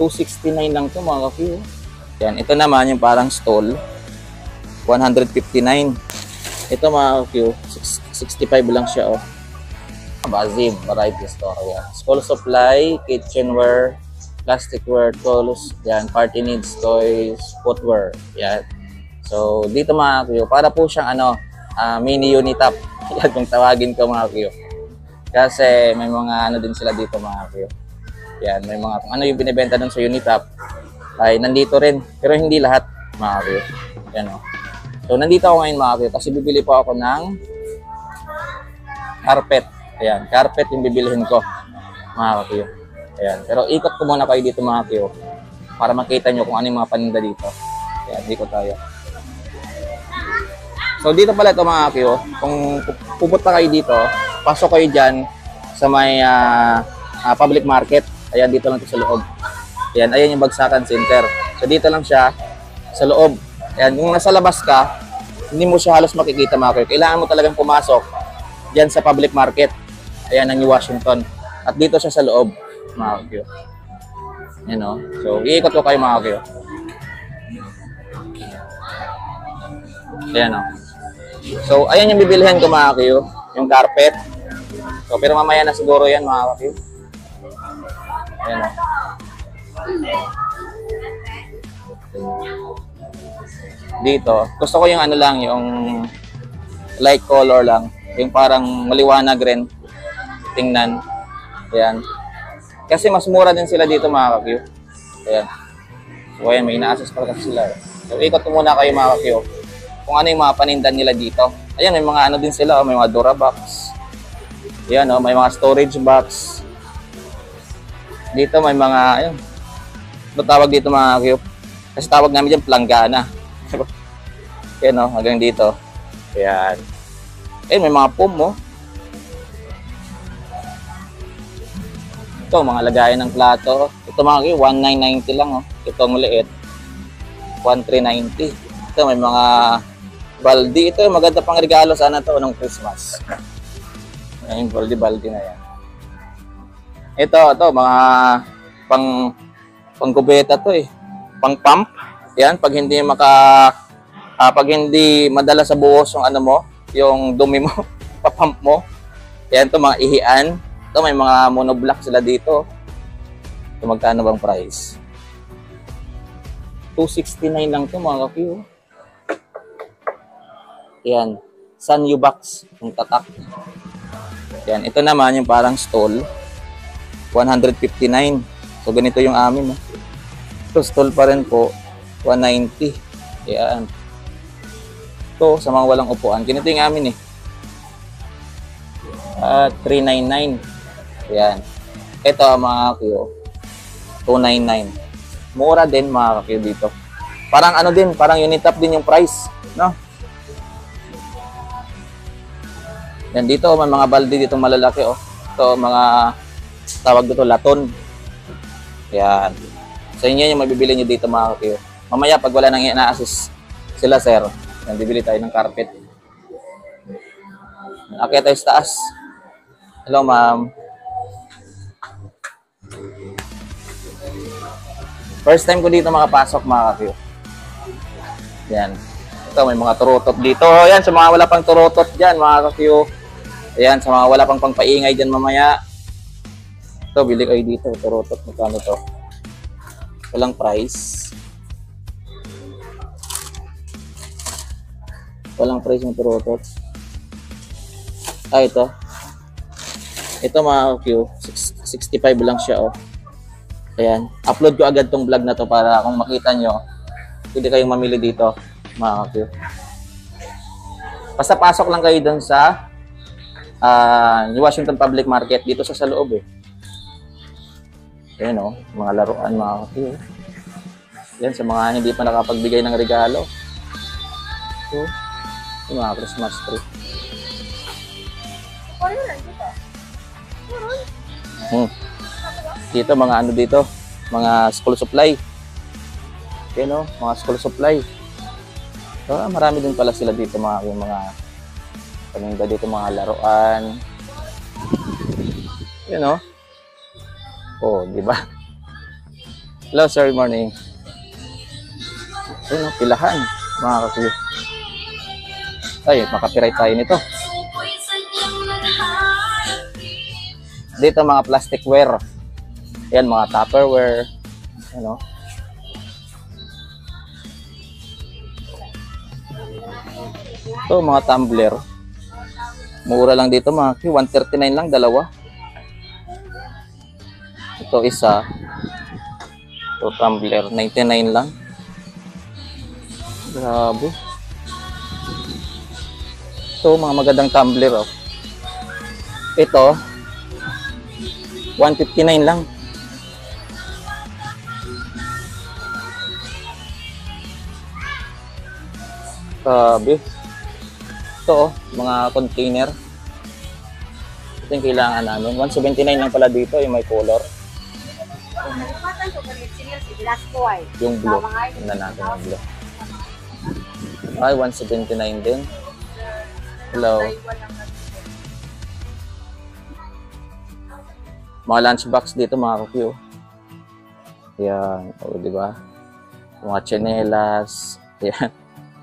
269 lang to mga ka-Q. Yan, ito naman yung parang stall, 159. Ito mga ka-Q, 65 lang siya oh. Bazim, variety store. Yan. School supply, kitchenware, plasticware, tools, yan, party needs, toys, footwear. Yan. So, dito mga ka-Q, para po siyang mini Unitap. Yan kung tawagin ko mga ka-Q. Kasi may mga din sila dito mga ka-Q. Yan, may mga kung ano yung binibenta dun sa Unitap ay nandito rin. Pero hindi lahat mga ka-Q. Yan o. So, nandito ako ngayon mga ka-Q kasi bibili po ako ng carpet. Ayan, carpet yung bibilihin ko mga ka-Q. Ayan, pero ikot ko muna kayo dito mga ka-Q para makita nyo kung ano yung mga paninda dito. Ayan, ikot tayo. So, dito pala ito mga ka-Q. Kung pupunta kayo dito, pasok kayo dyan sa may public market. Ayan, dito lang ito sa loob. Ayan, ayan yung Bagsakan Center. So, dito lang siya sa loob. Ayan, kung nasa labas ka, hindi mo siya halos makikita mga ka-Q. Kailangan mo talagang pumasok dyan sa public market. Ayan, ang New Washington. At dito siya sa loob mga ka-Q. Ayan o. So, iikot ko kayo mga ka-Q. Ayan o. So, ayan yung bibilihan ko mga ka-Q. Yung carpet. So, pero mamaya na siguro yan mga ka-Q. Ayan o. Dito, gusto ko yung lang, yung light color lang. Yung parang maliwanag rin. Tingnan. Ayan. Kasi mas mura din sila dito mga ka-Q. Ayan. So, ayan, may ina-assess pa kasi sila. So, ikot ko muna kayo mga ka-Q. Kung ano yung mga panindan nila dito. Ayan, may mga din sila. May mga Durabox. Ayan, may mga storage box. Dito may mga, ayun. Ano tawag dito mga ka-Q? Kasi tawag namin dyan, planggana. Ayan hanggang dito. Ayan. Ayan, may mga foam mo. Ito, mga lagayan ng plato. Ito mga ka-Q, 1990 lang oh. Ito ang maliit. 1390. Ito, may mga baldi. Ito, maganda pang regalo sana to ng Christmas. Ayan, baldi na yan. Ito, mga pang-kubeta to eh. Pang-pump. Yan, pag hindi pag hindi madala sa buhos yung yung dumi mo, pa-pump mo. Yan to mga ihian. Ito, may mga monoblock sila dito. Ito, magkano bang price? 269 lang to mga ka-Q. Yan. Sanyo box. Yung tatak. Yan. Ito naman yung parang stall. 159. So, ganito yung amin. Ito, stall pa rin po. 190. Yan. Ito, sa mga walang upuan. Ganito yung amin eh. 399. Yan. Ito, mga ka-Q. 299. Mura din, mga ka-Q dito. Parang din, parang Unitap din yung price. No? Yan, dito, may mga balde dito malalaki, oh. Ito, mga tawag dito, laton. Yan. Sa inyo yung mabibili nyo dito mga ka-Q. Mamaya pag wala nang ina-assist sila sir, yan, bibili tayo ng carpet. Akyat tayo sa taas. Hello ma'am. First time ko dito makapasok mga ka-Q. Yan. Ito may mga turutot dito. Yan sa mga wala pang turutot dyan mga ka-Q. Ayan, sa mga wala pang pangpaingay dyan mamaya. Ito, bili kayo dito. Turutot, magkano to? Walang price. Walang price yung turutot. Ito. Ito mga Q, 65 lang siya, oh. Ayan. Upload ko agad tong vlog na to para kung makita nyo, pwede kayong mamili dito, mga Q. Basta pasok lang kayo dun sa New Washington Public Market dito sa loob eh. Ayan mga laruan mga kapatid. Yan sa mga hindi pa nakapagbigay ng regalo. So, yung mga Christmas tree. Dito mga dito, mga school supply. Ayan mga school supply. So, marami din pala sila dito mga paninda dito mga laruan. Yun oh, di ba? Hello, sir. Morning. Ayun, pilahan. Mga ka-Q. Ay, makapiright tayo nito. Dito mga plasticware. Yan, mga Tupperware. Ano? Ito, mga tumbler. Mura lang dito mga Q. 139 lang, dalawa. Ito isa. Ito tumbler, 99 lang. Grabe. Ito, mga magandang tumbler. Oh. Ito, 159 lang. Grabe. Ito, mga container. Ito yung kailangan namin. 179 lang pala dito, yung may color. Yung blue. Tingnan natin yung blue. Ay, 179 din. Hello. Mga lunchbox dito, mga ka-Q. Yan. O, diba? Mga tsinelas. Yan.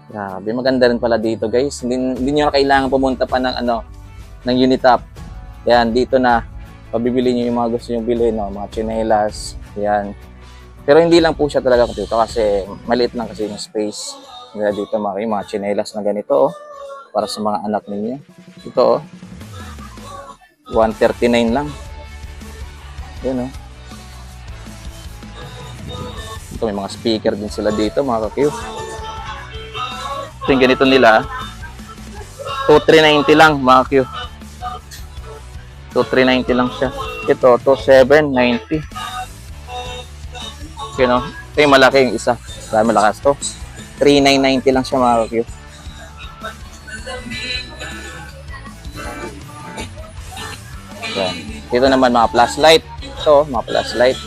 Grabe, maganda rin pala dito, guys. Hindi nyo na kailangan pumunta pa ng ng Unitop. Yan, dito na pabibili nyo yung mga gusto nyo bilhin, no? Mga tsinelas. Yan. Pero hindi lang po siya talaga dito kasi maliit lang kasi yung space. Kaya dito mga tsinelas na ganito, oh, para sa mga anak ninyo. Ito, oh, 139 lang. Yan, oh. Ito, may mga speaker din sila dito, mga ka-Q. Ito yung ganito nila, 2,390 lang, mga Q. 2,390 lang siya. Ito, 2,790. Okay, no? Ito yung malaki yung isa. Dahil malakas to. 3,990 lang siya, mga Q. Yan. Dito naman mga flashlight. Ito, mga flashlight.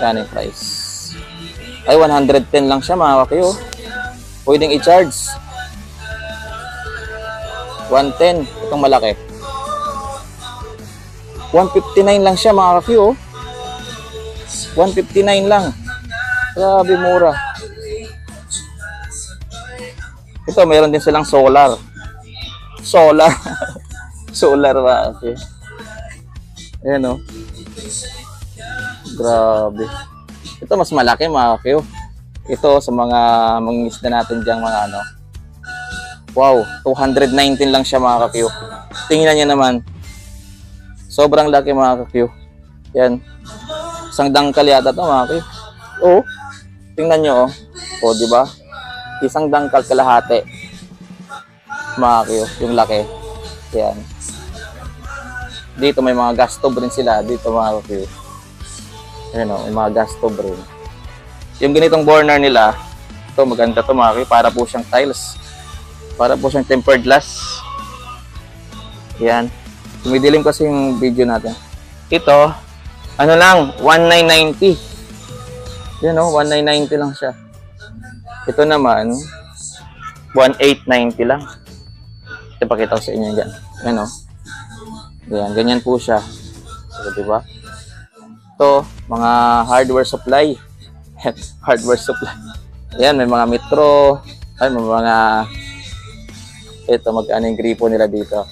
Yan yung price. Ay, 110 lang siya, mga Q. Pwedeng i-charge. 110. Itong malaki. 159 lang siya, mga ka-Q. 159 lang. Grabe, mura. Ito, mayroon din silang solar. Solar. Solar, mga ka-Q. Ayan, o. Grabe. Ito, mas malaki, mga ka-Q. Ito sa mga mangingisda natin diyang mga ano. Wow, 219 lang siya, mga ka-Q. Tingnan niyo naman. Sobrang laki, mga ka-Q. Yan. Isang dangkal yata to, mga ka-Q. Oh. Tingnan niyo, oh. Oh, di ba? Isang dangkal kalahati. Mga ka-Q, yung laki. Yan. Dito may mga gas stove rin sila dito, mga ka-Q. Ayan, oh, may mga gas stove rin. Yung ganitong burner nila, ito maganda to, mga Q, para po siyang tiles. Para po siyang tempered glass. Yan. Tumidilim kasi yung video natin. Ito, ano lang, 1,990. Yan, o, 1,990 lang siya. Ito naman, 1,890 lang. Ito, pakita ko sa inyo yan. Yan, o. Yan, ganyan po siya. So, diba? Ito, mga hardware supply. Hardware supply. Ayan, may mga metro. Ay, may mga... Ito, magkano yung gripo nila dito.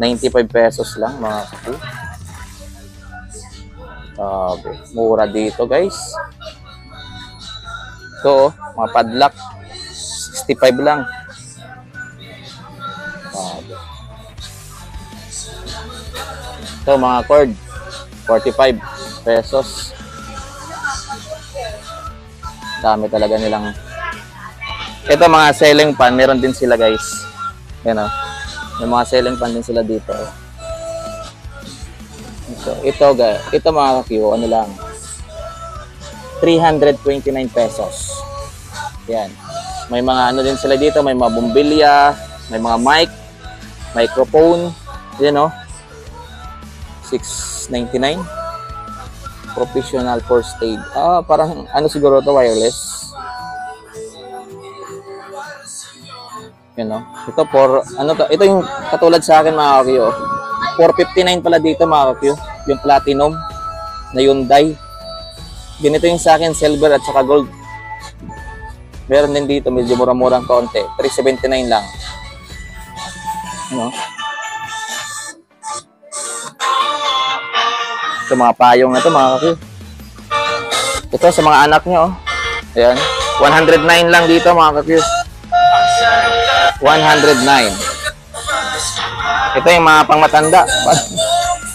95 pesos lang, mga kapatid. Mura dito, guys. Ito, mga padlock. 65 lang. Ito, mga cord. 45 pesos. Dami talaga nilang. Ito mga ceiling fan, meron din sila, guys. Yan, o. May mga ceiling fan din sila dito. Ito mga ka-Q, ano lang, 329 pesos. Yan. May mga ano din sila dito, may mga bumbilya, may mga mic, microphone. Yan, o. 699. Professional first aid. Parang ano siguro to, wireless. You know? Ito ito yung katulad sa akin, mga ka-Q. 459 pala dito, mga ka-Q. Yung platinum na Hyundai. Ganito yung sa akin, silver at saka gold. Meron din dito, medyo mura-murang konti. 379 lang. Ano? Ito mga payong na ito, mga kakiw. Ito sa mga anak nyo. Oh. Ayan. 109 lang dito, mga kakiw. 109. Ito yung mga pangmatanda.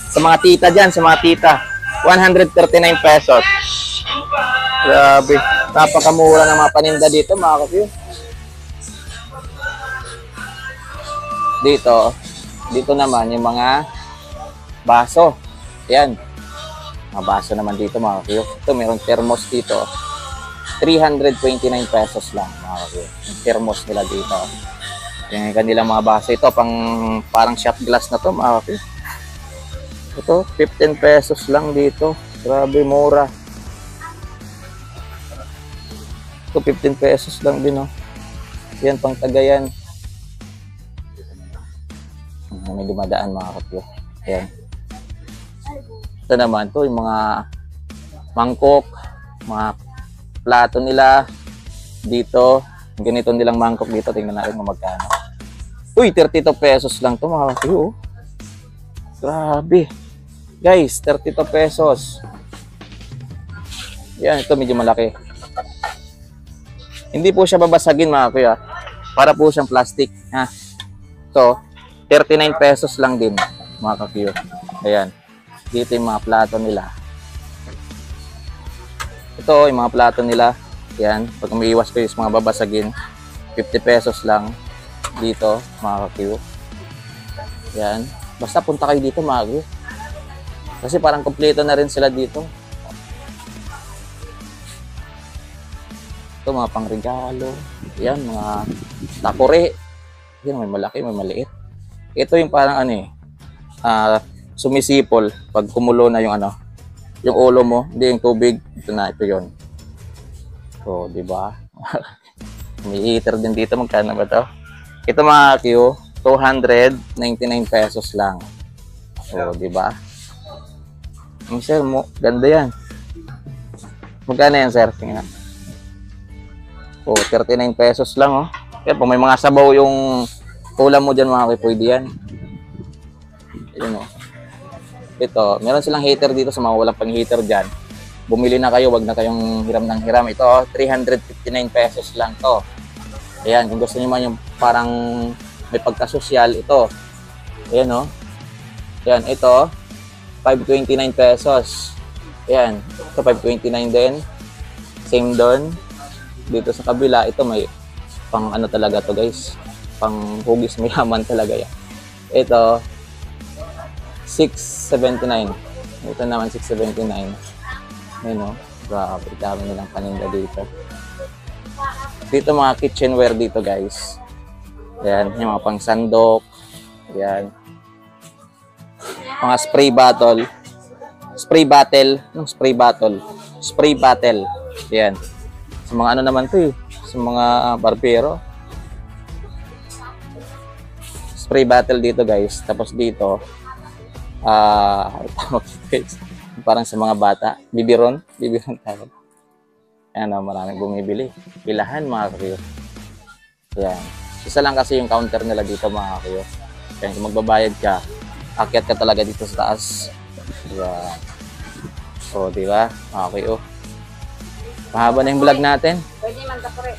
Sa mga tita dyan, sa mga tita. 139 pesos. Grabe. Napakamura ng mga paninda dito, mga kapiyo. Dito naman yung mga baso. Yan. Mga baso naman dito, mga kapiyo. Ito, mayroong thermos dito. 329 pesos lang, mga kapiyo. Yung thermos nila dito. Yung kanilang mga baso. Ito, parang shot glass na to, mga kapiyo. Ito, 15 pesos lang dito. Grabe, mura. Ito, 15 pesos lang din, oh. Yan, pang Tagayan. May dumadaan, mga kapyo. Ayan. Ito naman, to yung mga mangkok, mga plato nila. Dito, ganito nilang mangkok dito. Tingnan natin kung magkano. Uy, 32 pesos lang to, mga kapyo, oh. Grabe. Guys, 32 pesos. Yan, ito medyo malaki. Hindi po siya babasagin, mga kuya. Para po siyang plastic. Ha? So, 39 pesos lang din, mga kakuya. Ayan. Dito yung mga plato nila. Ito, yung mga plato nila. Ayan. Pag umiiwas ko yung mga babasagin, 50 pesos lang. Dito, mga kakuya. Ayan. Basta punta kayo dito, mga kakuya. Kasi parang kompleto na rin sila dito. Ito, mga pangregalo. Yan, mga takore. Yan, may malaki, may maliit. Ito yung parang ano eh, sumisipol pag kumulo na yung ano, yung ulo mo, hindi yung tubig. Ito na, ito yun. So, di ba? May heater din dito. Magkano ba to? Ito, mga Q, 299 pesos lang. So, di ba? Sir, ganda yan. Magkano yan, sir? Tingnan. Oh, 39 pesos lang, oh. Kaya kung may mga sabaw yung ulam mo dyan, mga pwede yan. Ayun, oh. Ito, meron silang heater dito sa mga walang pang heater dyan. Bumili na kayo, wag na kayong hiram ng hiram. Ito, oh, 359 pesos lang to. Ayan, kung gusto niyo man yung parang may pagkasosyal, ito. Ayan, oh. Ayan, ito, 529 pesos. Ayan, ito 529 din. Same doon. Dito sa kabila, ito may pang ano talaga to, guys. Pang hugis mayaman talaga yan. Ito, 679. Ito naman 679. Ayan, o. Grabe, dami nilang paninda dito. Dito mga kitchenware dito, guys. Ayan, yung mga pang sandok. Ayan. Mga spray bottle. Spray bottle. Yung spray bottle. Spray bottle. Ayan. Sa mga ano naman to eh. Sa mga barbero. Spray bottle dito, guys. Tapos dito, parang sa mga bata. Bibiron. Bibiron tayo. Ayan o, maraming bumibili. Pilahan, mga kakiyo. Ayan. Isa lang kasi yung counter nila dito, mga kakiyo. Ayan, kung magbabayad ka, akyat ka talaga dito sa taas. Ayan. So, di ba? Okay, oh. Mahaba na yung vlog natin. Pwede man takore.